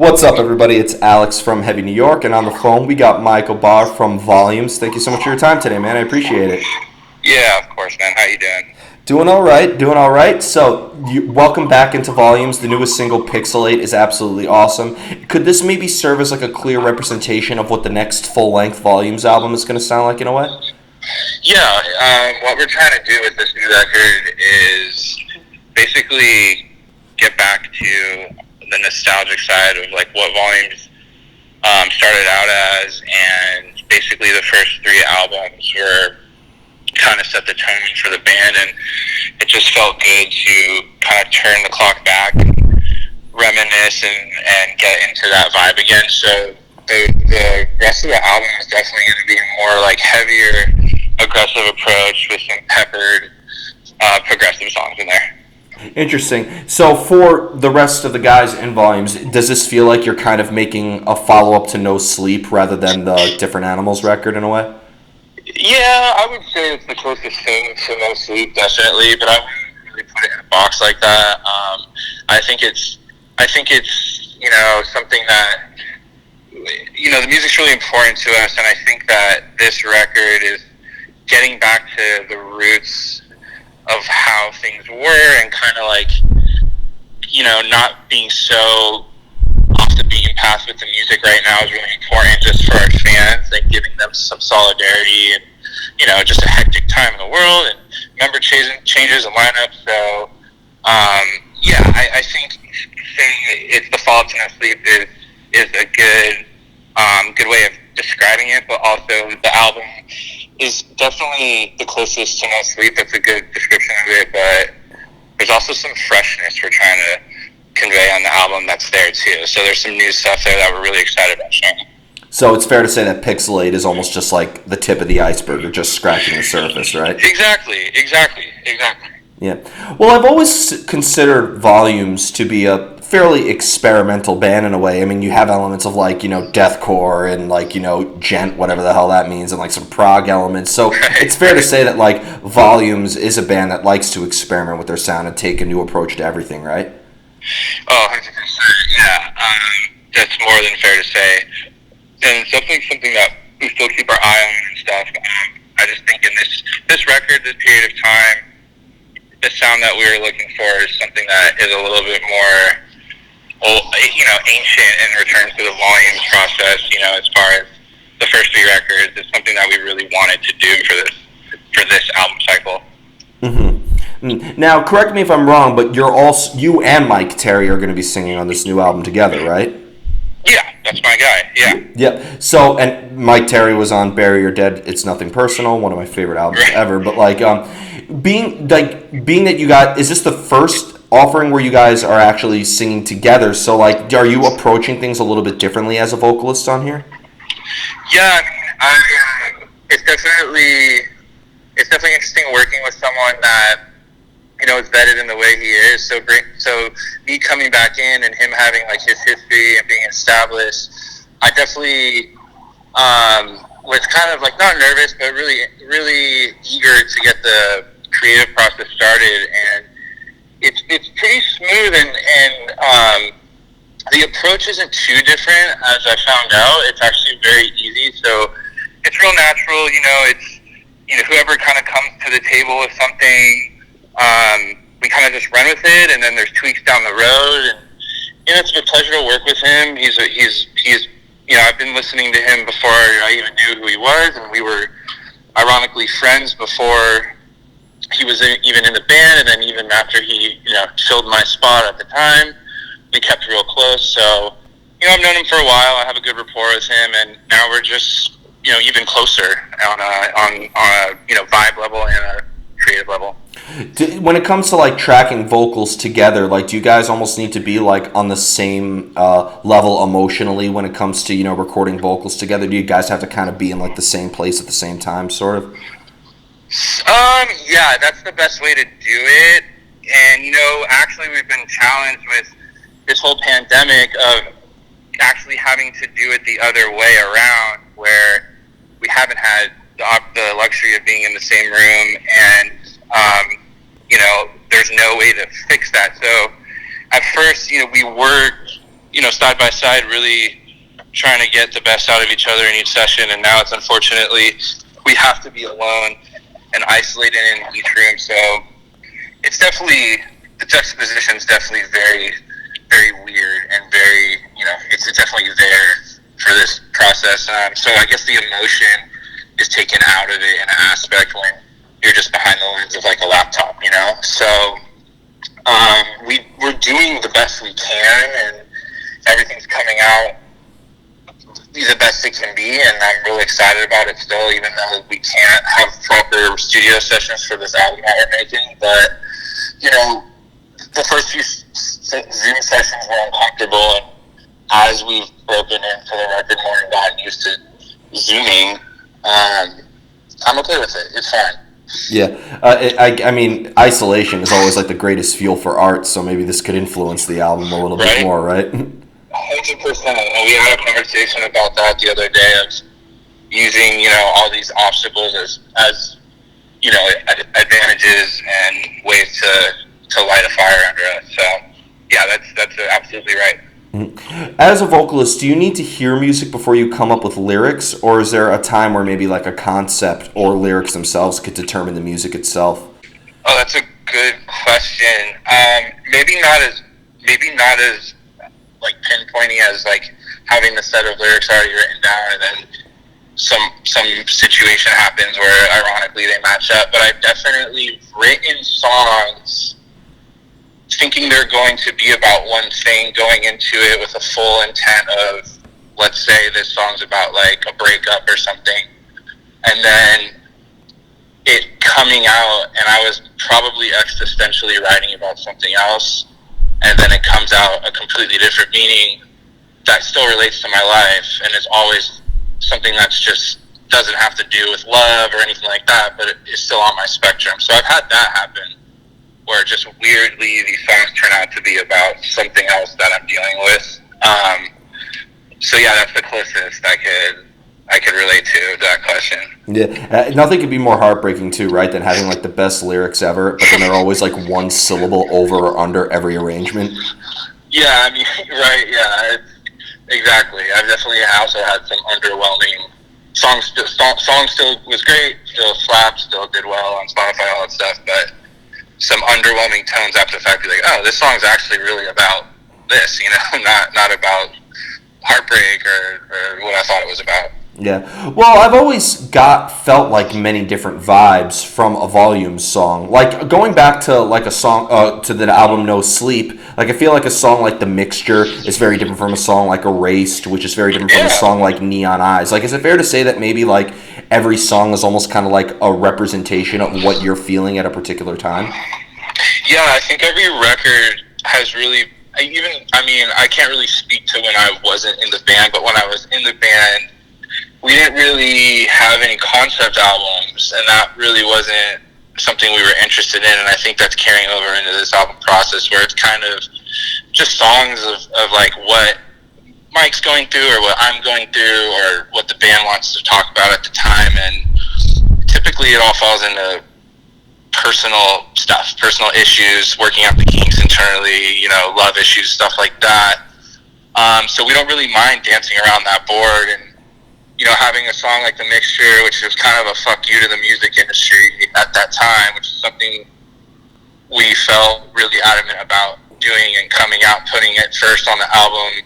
What's up, everybody? It's Alex from Heavy New York, and on the phone we got Michael Barr from Volumes. Thank you so much for your time today, man. I appreciate it. Yeah, of course, man. How you doing? Doing all right, doing all right. So, welcome back into Volumes. The newest single, Pixelate, is absolutely awesome. Could this maybe serve as like a clear representation of what the next full-length Volumes album is going to sound like in a way? Yeah, what we're trying to do with this new record is basically get back to the nostalgic side of like what Volumes started out as, and basically the first three albums were kind of set the tone for the band, and it just felt good to kind of turn the clock back, reminisce, and get into that vibe again. So the rest of the album is definitely going to be more like heavier, aggressive approach with some peppered progressive songs in there. Interesting. So, for the rest of the guys in Volumes, does this feel like you're kind of making a follow-up to No Sleep rather than the Different Animals record in a way? Yeah, I would say it's the closest thing to No Sleep, definitely, but I wouldn't really put it in a box like that. I think it's something that the music's really important to us, and I think that this record is getting back to the roots of how things were, and kind of like not being so off the beaten path with the music right now is really important just for our fans, and giving them some solidarity, and just a hectic time in the world, and member changes and lineups. So I think saying it's the follow-up to No Sleep is a good way of describing it, but also the album is definitely the closest to No Sleep. That's a good description of it, but there's also some freshness we're trying to convey on the album that's there too. So there's some new stuff there that we're really excited about sharing. So it's fair to say that Pixelate is almost just like the tip of the iceberg, or just scratching the surface, right? Exactly. Yeah. Well, I've always considered Volumes to be a fairly experimental band in a way. I mean, you have elements of like, deathcore and like, gent, whatever the hell that means, and like some prog elements. So it's fair to say that like Volumes is a band that likes to experiment with their sound and take a new approach to everything, right? Oh, 100%. Yeah. That's more than fair to say. And it's definitely something that we still keep our eye on and stuff. I just think in this record, this period of time, the sound that we were looking for is something that is a little bit more, ancient in return to the Volumes process. As far as the first three records, it's something that we really wanted to do for this album cycle. Mm-hmm. Now, correct me if I'm wrong, but you and Myke Terry are going to be singing on this new album together, right? Yeah, that's my guy. Yeah. Yep. So, and Myke Terry was on "Bury Your Dead." It's Nothing Personal, one of my favorite albums ever. But like, being that you got, is this the first offering where you guys are actually singing together? So, like, are you approaching things a little bit differently as a vocalist on here? Yeah, it's definitely interesting working with someone that is vetted in the way he is. So me coming back in and him having like his history and being established, I definitely was kind of like not nervous, but really eager to get the creative process started. And it's pretty smooth, and the approach isn't too different, as I found out. It's actually very easy, so it's real natural. It's whoever kind of comes to the table with something, we kind of just run with it, and then there's tweaks down the road. And it's been a pleasure to work with him. He's I've been listening to him before I even knew who he was, and we were ironically friends before he was even in the band, and then even after he filled my spot at the time, we kept real close. So I've known him for a while. I have a good rapport with him, and now we're just even closer on a vibe level and a creative level. When it comes to like tracking vocals together, like do you guys almost need to be like on the same level emotionally when it comes to recording vocals together? Do you guys have to kind of be in like the same place at the same time, sort of? Yeah, that's the best way to do it. And actually we've been challenged with this whole pandemic of actually having to do it the other way around, where we haven't had the luxury of being in the same room, and there's no way to fix that. So at first, we were, side by side, really trying to get the best out of each other in each session. And now it's unfortunately we have to be alone and isolated in each room. So it's definitely, the juxtaposition is definitely very, very weird and very, it's definitely there for this process. So I guess the emotion is taken out of it in an aspect when you're just behind the lens of like a laptop, So we're doing the best we can, and everything's coming out the best it can be, and I'm really excited about it still, even though we can't have proper studio sessions for this album that we're making. But the first few Zoom sessions were uncomfortable, and as we've broken into the record more and gotten used to Zooming, I'm okay with it. It's fine. Yeah, I mean, isolation is always like the greatest fuel for art, so maybe this could influence the album a little bit more, right? 100%. We had a conversation about that the other day of using, all these obstacles as advantages and ways to light a fire under us. So, yeah, that's absolutely right. As a vocalist, do you need to hear music before you come up with lyrics, or is there a time where maybe like a concept or lyrics themselves could determine the music itself? Oh, that's a good question. Maybe not as like pinpointy as like having the set of lyrics already written down, and then some situation happens where ironically they match up. But I've definitely written songs thinking they're going to be about one thing, going into it with a full intent of, let's say this song's about like a breakup or something, and then it coming out and I was probably existentially writing about something else, and then it comes out a completely different meaning that still relates to my life, and is always something that's just doesn't have to do with love or anything like that, but it is still on my spectrum. So I've had that happen, where just weirdly these songs turn out to be about something else that I'm dealing with. So yeah, that's the closest I could relate to that question. Yeah, nothing could be more heartbreaking too, right, than having like the best lyrics ever, but then they're always like one syllable over or under every arrangement. Yeah, I mean, right, yeah, exactly. I've definitely also had some underwhelming songs. Song still was great, still slapped, still did well on Spotify, all that stuff, but some underwhelming tones after the fact, like, oh, this song's actually really about this, not about heartbreak or what I thought it was about. Yeah. Well, I've always felt like many different vibes from a Volumes song. Like going back to like a song to the album No Sleep, like I feel like a song like The Mixture is very different from a song like Erased, which is very different from a song like Neon Eyes. Like, is it fair to say that maybe like every song is almost kind of like a representation of what you're feeling at a particular time? Yeah, I think every record has really, I can't really speak to when I wasn't in the band, but when I was in the band, we didn't really have any concept albums, and that really wasn't something we were interested in, and I think that's carrying over into this album process, where it's kind of just songs of like what Mike's going through or what I'm going through or what the band wants to talk about at the time, and typically it all falls into personal stuff, personal issues, working out the kinks internally, love issues, stuff like that. So we don't really mind dancing around that board, and having a song like The Mixture, which is kind of a fuck you to the music industry at that time, which is something we felt really adamant about doing and coming out, putting it first on the album,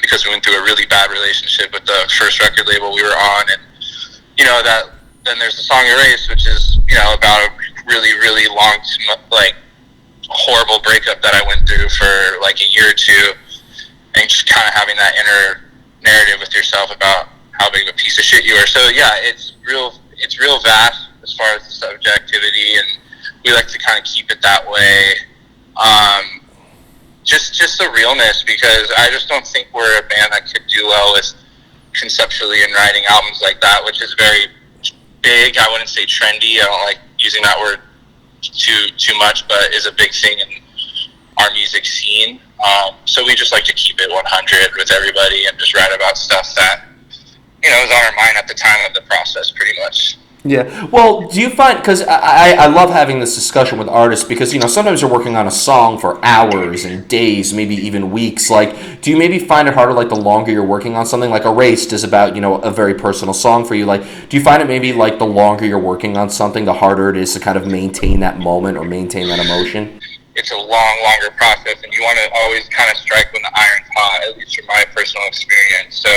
because we went through a really bad relationship with the first record label we were on, and that. Then there's the song Erased, which is about a really, really long, like horrible breakup that I went through for like a year or two, and just kind of having that inner narrative with yourself about how big of a piece of shit you are. So yeah, it's real vast as far as the subjectivity, and we like to kind of keep it that way. Just the realness, because I just don't think we're a band that could do well with conceptually and writing albums like that, which is very big. I wouldn't say trendy. I don't like using that word too much, but is a big thing in our music scene. So we just like to keep it 100 with everybody and just write about stuff that was on our mind at the time of the process, pretty much. Yeah. Well, do you find, because I love having this discussion with artists because, sometimes you're working on a song for hours and days, maybe even weeks. Like, do you maybe find it harder, like, the longer you're working on something? Like, Erased is about, a very personal song for you. Like, do you find it maybe, like, the longer you're working on something, the harder it is to kind of maintain that moment or maintain that emotion? It's a longer process, and you want to always kind of strike when the iron's hot, at least from my personal experience. So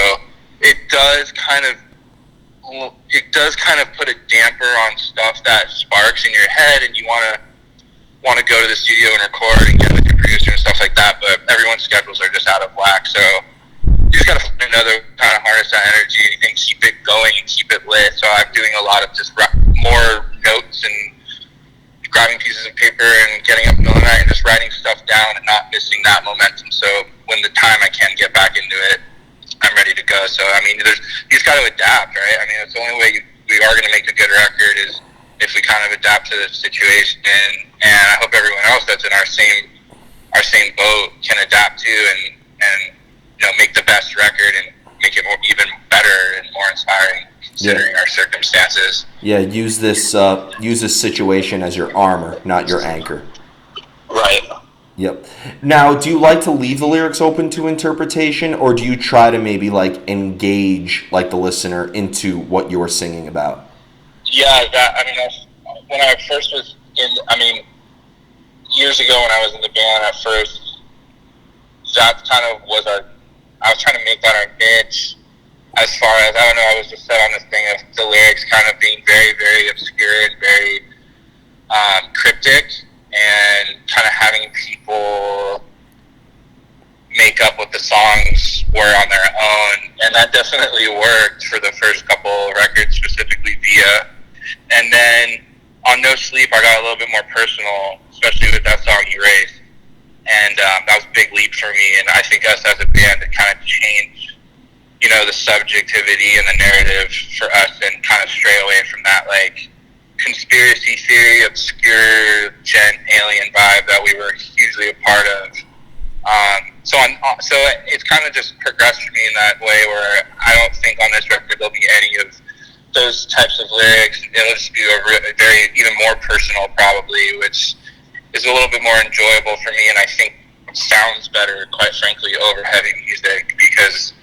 it does kind of put a damper on stuff that sparks in your head, and you want to go to the studio and record and get with your producer and stuff like that. But everyone's schedules are just out of whack, so you just got to find another kind of harness that energy and keep it going and keep it lit. So I'm doing a lot of just more notes and grabbing pieces of paper and getting up in the middle of the night and just writing stuff down and not missing that momentum. So when the time I can get back into it, I'm ready to go. So, I mean, you just got to adapt, right? I mean, it's the only way we are going to make a good record is if we kind of adapt to the situation. And I hope everyone else that's in our same boat can adapt to and make the best record and make it even better and more inspiring considering our circumstances. Yeah, use this situation as your armor, not your anchor. Right. Yep. Now, do you like to leave the lyrics open to interpretation, or do you try to maybe like engage like the listener into what you're singing about? Yeah, when I first was years ago when I was in the band at first, that kind of was I was trying to make that our niche. As far as, I don't know, I was just set on this thing of the lyrics kind of being very, very obscure and very cryptic, and kind of having people make up what the songs were on their own. And that definitely worked for the first couple records, specifically Via. And then on No Sleep, I got a little bit more personal, especially with that song Erased. And that was a big leap for me. And I think us as a band, it kind of changed the subjectivity and the narrative for us, and kind of stray away from that like conspiracy theory, obscure gent alien vibe that we were hugely a part of. So it's kind of just progressed for me in that way, where I don't think on this record there'll be any of those types of lyrics. It'll just be a very even more personal, probably, which is a little bit more enjoyable for me, and I think sounds better, quite frankly, over heavy music, because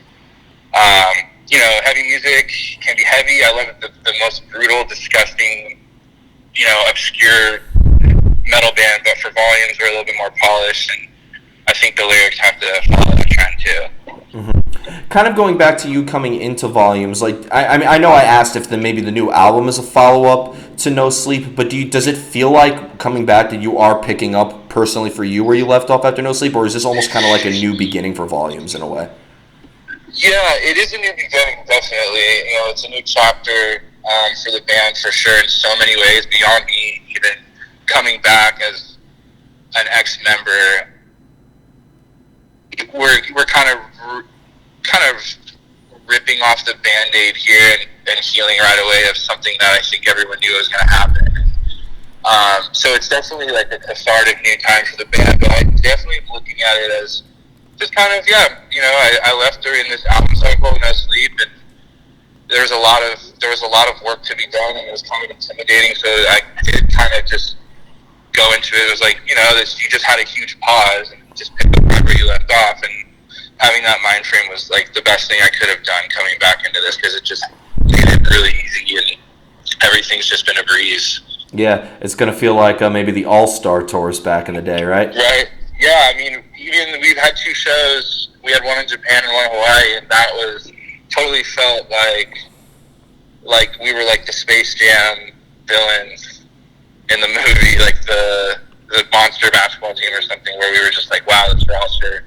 heavy music can be heavy. I love the most brutal, disgusting, obscure metal band, but for Volumes, we're a little bit more polished, and I think the lyrics have to follow that trend too. Mm-hmm. Kind of going back to you coming into Volumes, like I know I asked if maybe the new album is a follow-up to No Sleep, but does it feel like coming back that you are picking up personally for you where you left off after No Sleep, or is this almost kind of like a new beginning for Volumes in a way? Yeah, it is a new beginning, definitely. It's a new chapter for the band for sure in so many ways, beyond me even coming back as an ex-member. We're kind of ripping off the Band-Aid here and healing right away of something that I think everyone knew was going to happen. So it's definitely like a cathartic new time for the band, but I definitely am looking at it as just kind of, I left during this album cycle, No Sleep, and there was a lot of work to be done, and it was kind of intimidating, so I did kind of just go into it. It was like, you just had a huge pause and just picked up right where you left off, and having that mind frame was like the best thing I could have done coming back into this, because it just made it really easy, and everything's just been a breeze. Yeah, it's going to feel like maybe the All-Star Tours back in the day, right? Right. Yeah, I mean, even we've had 2 shows. We had one in Japan and one in Hawaii, and that was totally felt like we were like the Space Jam villains in the movie, like the monster basketball team or something, where we were just like, wow, this roster,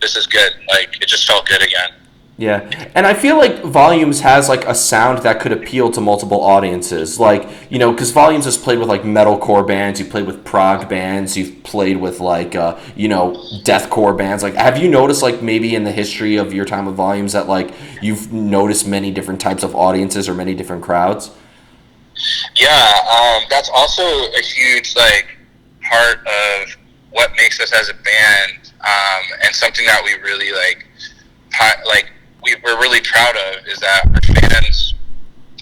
this is good. Like, it just felt good again. Yeah, and I feel like Volumes has like a sound that could appeal to multiple audiences. Like, because Volumes has played with like metalcore bands, you've played with prog bands, you've played with like, deathcore bands. Like, have you noticed like maybe in the history of your time with Volumes that like you've noticed many different types of audiences or many different crowds? Yeah, that's also a huge like part of what makes us as a band, and something that we really we're really proud of, is that our fans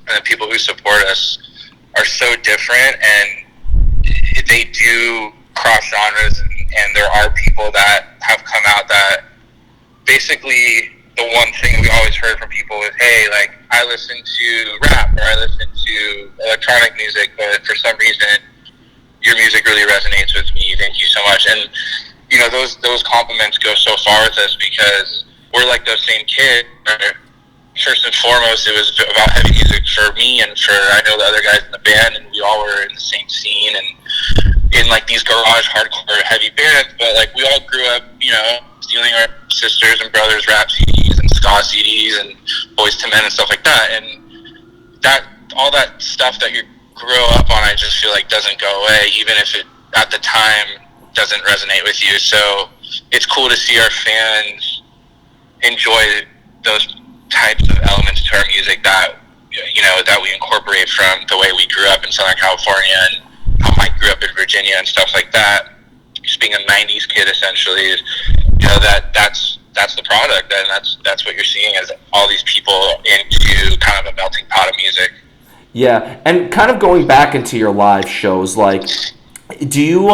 and the people who support us are so different, and they do cross genres, and there are people that have come out that basically the one thing we always heard from people is, hey, like, I listen to rap or I listen to electronic music, but for some reason your music really resonates with me. Thank you so much. And you know, those compliments go so far with us because we're like those same kids. First and foremost, it was about heavy music for me and for, I know, the other guys in the band, and we all were in the same scene and in like these garage hardcore heavy bands, but like we all grew up, you know, stealing our sisters and brothers' rap CDs and ska CDs and Boys to Men and stuff like that. And that, all that stuff that you grow up on, I just feel like doesn't go away, even if it at the time doesn't resonate with you. So it's cool to see our fans enjoy those types of elements to our music that, you know, that we incorporate from the way we grew up in Southern California and how Myke grew up in Virginia and stuff like that. Just being a 90s kid, essentially, is, you know, that's the product, and that's what you're seeing as all these people into kind of a melting pot of music. Yeah, and kind of going back into your live shows, like, do you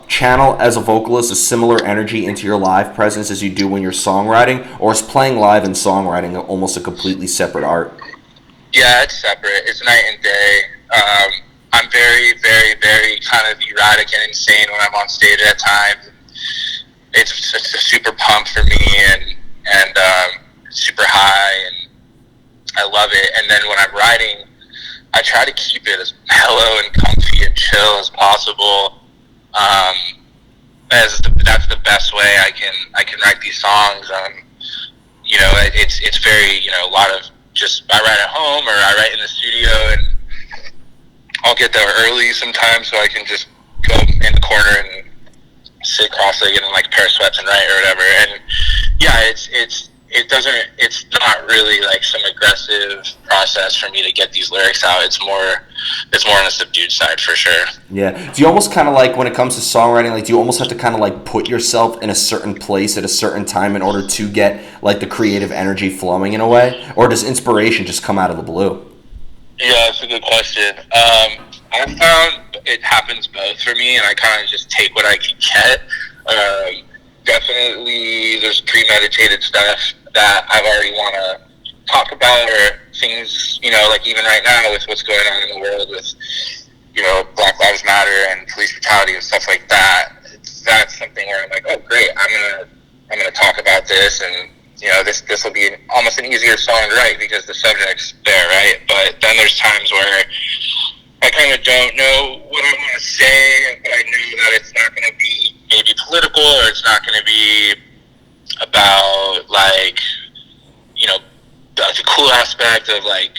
channel as a vocalist a similar energy into your live presence as you do when you're songwriting, or is playing live and songwriting almost a completely separate art? Yeah, it's separate. It's night and day. I'm very, very, very kind of erratic and insane when I'm on stage at times. It's a super pump for me, and super high, and I love it. And then when I'm writing, I try to keep it as mellow and comfy and chill as possible. That's the best way I can write these songs. You know, it's very, you know, a lot of just, I write at home or I write in the studio, and I'll get there early sometimes so I can just go in the corner and sit cross-legged in like a pair of sweats and write or whatever. And yeah, it's not really like some aggressive process for me to get these lyrics out. It's more on the subdued side for sure. Yeah. Do you almost kind of like, when it comes to songwriting, like, do you almost have to kind of like put yourself in a certain place at a certain time in order to get like the creative energy flowing in a way, or does inspiration just come out of the blue? Yeah, that's a good question. I found it happens both for me, and I kind of just take what I can get. Definitely there's premeditated stuff that I've already want to talk about, or things, you know, like even right now with what's going on in the world with, you know, Black Lives Matter and police brutality and stuff like that. That's something where I'm like, oh great, I'm gonna talk about this, and you know, this will be almost an easier song to write because the subject's there, right? But then there's times where I kind of don't know what I want to say, but I know that it's not going to be maybe political, or it's not going to be about, like, you know, the cool aspect of, like,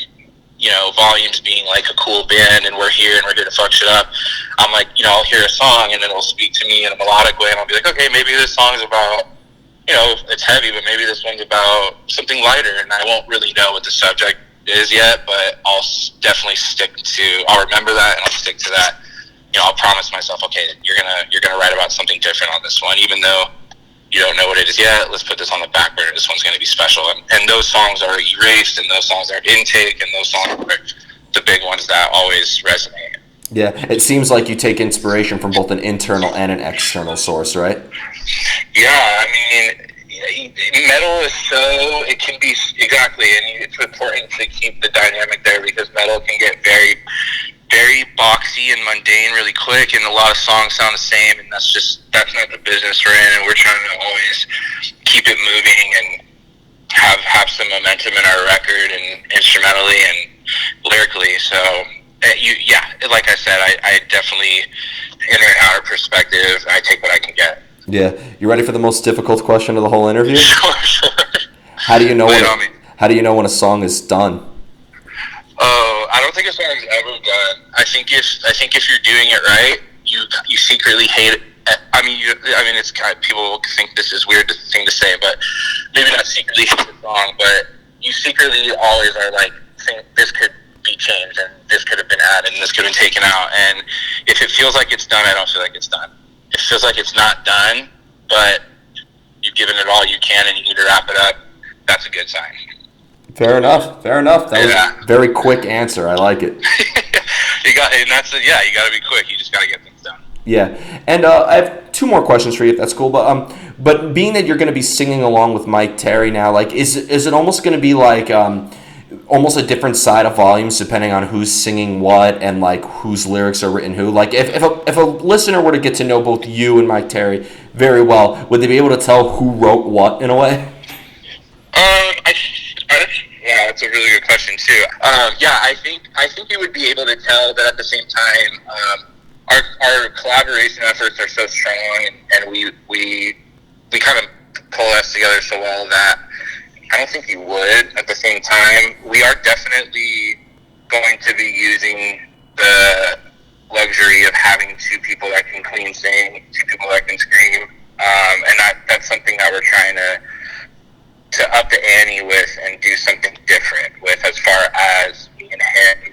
you know, Volumes being like a cool band and we're here to fuck shit up. I'm like, you know, I'll hear a song and then it'll speak to me in a melodic way, and I'll be like, okay, maybe this song's about, you know, it's heavy, but maybe this one's about something lighter, and I won't really know what the subject is yet, but I'll definitely I'll remember that, and I'll stick to that. You know, I'll promise myself, okay, you're gonna write about something different on this one, even though you don't know what it is yet. Let's put this on the back burner. This one's gonna be special, and those songs are erased, and those songs are intake, and those songs are the big ones that always resonate. Yeah, it seems like you take inspiration from both an internal and an external source, right? Yeah, I mean, metal is it can be, exactly, and it's important to keep the dynamic there because metal can get very, very boxy and mundane really quick, and a lot of songs sound the same, and that's not the business we're in, and we're trying to always keep it moving and have some momentum in our record and instrumentally and lyrically. So, like I said, I definitely, inner and outer perspective, I take what I can get. Yeah. You ready for the most difficult question of the whole interview? Sure. How do you know when a song is done? Oh, I don't think a song's ever done. I think if you're doing it right, you secretly hate it. I mean, it's kind of, people think this is weird thing to say, but maybe not secretly hate the song, but you secretly always are like, think this could be changed, and this could have been added, and this could have been taken out. And if it feels like it's done, I don't feel like it's done. It feels like it's not done, but you've given it all you can, and you need to wrap it up. That's a good sign. Fair enough. That was a very quick answer. I like it. and that's it. Yeah, you got to be quick. You just got to get things done. Yeah, and I have two more questions for you, if that's cool. But being that you're going to be singing along with Myke Terry now, like, is it almost going to be like almost a different side of Volumes depending on who's singing what and like whose lyrics are written who? Like, if a listener were to get to know both you and Myke Terry very well, would they be able to tell who wrote what in a way? Yeah, that's a really good question too. Yeah, I think you would be able to tell, but at the same time, our collaboration efforts are so strong, and we kind of coalesce together so well that I don't think you would. At the same time, we are definitely going to be using the luxury of having two people that can clean sing, two people that can scream, and that's something that we're trying to up the ante with and do something different with, as far as me and him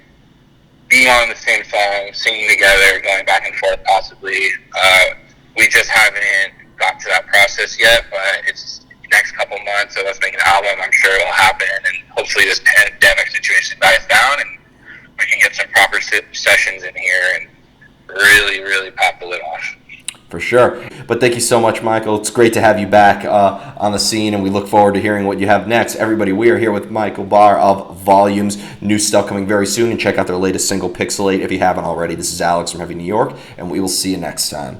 being on the same song, singing together, going back and forth possibly. We just haven't got to that process yet, but it's the next couple months of us making an album. I'm sure it'll happen, and hopefully this pandemic situation dies down and we can get some proper sessions in here and really, really pop the lid off. For sure. But thank you so much, Michael. It's great to have you back on the scene, and we look forward to hearing what you have next. Everybody, we are here with Michael Barr of Volumes. New stuff coming very soon, and check out their latest single, Pixelate, if you haven't already. This is Alex from Heavy New York, and we will see you next time.